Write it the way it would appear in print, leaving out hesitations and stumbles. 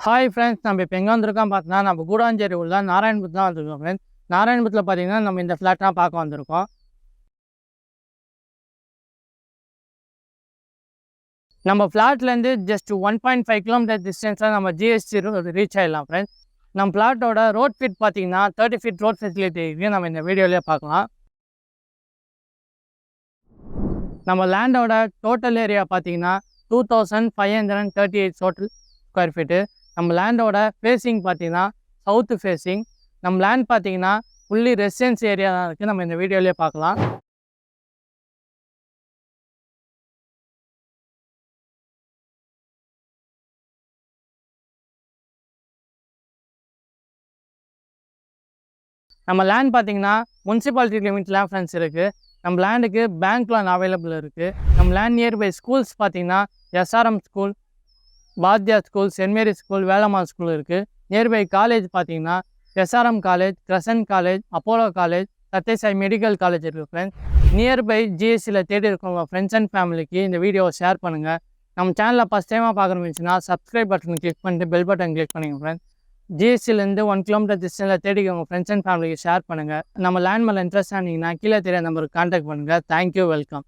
Hi friends, நம்ம இப்போ எங்கே வந்திருக்கோம் பார்த்தீங்கன்னா, நம்ம கூடாஞ்சேரி உள்ள நாராயணபுரத்தில் தான் வந்திருக்கோம் ஃப்ரெண்ட்ஸ். நாராயணபுரத்தில் பார்த்தீங்கன்னா, நம்ம இந்த ஃப்ளாட்லாம் பார்க்க வந்திருக்கோம். நம்ம ஃப்ளாட்லேருந்து ஜஸ்ட் 1.5 கிலோமீட்டர் டிஸ்டன்ஸில் நம்ம ஜிஎஸ்டி ரீச் ஆகிடலாம் ஃப்ரெண்ட்ஸ். நம்ம ஃப்ளாட்டோட ரோட் ஃபீட் பார்த்தீங்கன்னா 30 ஃபீட் ரோட் ஃபெசிலிட்டி இருக்குது. நம்ம இந்த வீடியோலேயே பார்க்கலாம். நம்ம லேண்டோட டோட்டல் ஏரியா பார்த்தீங்கன்னா 2538 டோட்டல் ஸ்கொயர் ஃபீட்டு. நம்ம லேண்டோட ஃபேஸிங் பார்த்தீங்கன்னா சவுத்து ஃபேஸிங். நம்ம லேண்ட் பார்த்தீங்கன்னா ஃபுல்லி ரெசிடென்ஸ் ஏரியா தான் இருக்குது. நம்ம இந்த வீடியோலேயே பார்க்கலாம். நம்ம லேண்ட் பார்த்தீங்கன்னா முனிசிபாலிட்டி லிமிட் லேண்ட் ஃப்ரெண்ட்ஸ் இருக்குது. நம்ம லேண்டுக்கு பேங்க் லோன் அவைலபிள் இருக்குது. நம்ம லேண்ட் நியர்பை ஸ்கூல்ஸ் பார்த்தீங்கன்னா SRM school, Bharathiyar school, saint Mary school, Velammal school இருக்குது. நியர்பை காலேஜ் பார்த்தீங்கன்னா SRM college, crescent college, Apollo college, Sathya Sai medical college இருக்குது ஃப்ரெண்ட்ஸ். நியர்பை ஜிஎஸ்சியில் தேடி இருக்கவங்க ஃப்ரெண்ட்ஸ் அண்ட் ஃபேமிலிக்கு இந்த வீடியோவை ஷேர் பண்ணுங்கள். நம்ம சேனலில் ஃபஸ்ட் டைமாக பார்க்குறோம்னுச்சுன்னா சப்ஸ்கிரைப் பட்டன் கிளிக் பண்ணிட்டு பெல் பட்டன் கிளிக் பண்ணுங்க ஃப்ரெண்ட்ஸ். ஜிஎஸ்சிலேருந்து 1 கிலோமீட்டர் டிஸ்டன்ஸில் தேடிக்கவங்க ஃப்ரெண்ட்ஸ் அண்ட் ஃபேமிலிக்கு ஷேர் பண்ணுங்கள். நம்ம லேண்ட் மேலே இன்ட்ரெஸ்ட் ஆனீங்கன்னா கீழே தெரிய நம்பருக்கு கான்டாக்ட் பண்ணுங்கள். Thank you, welcome.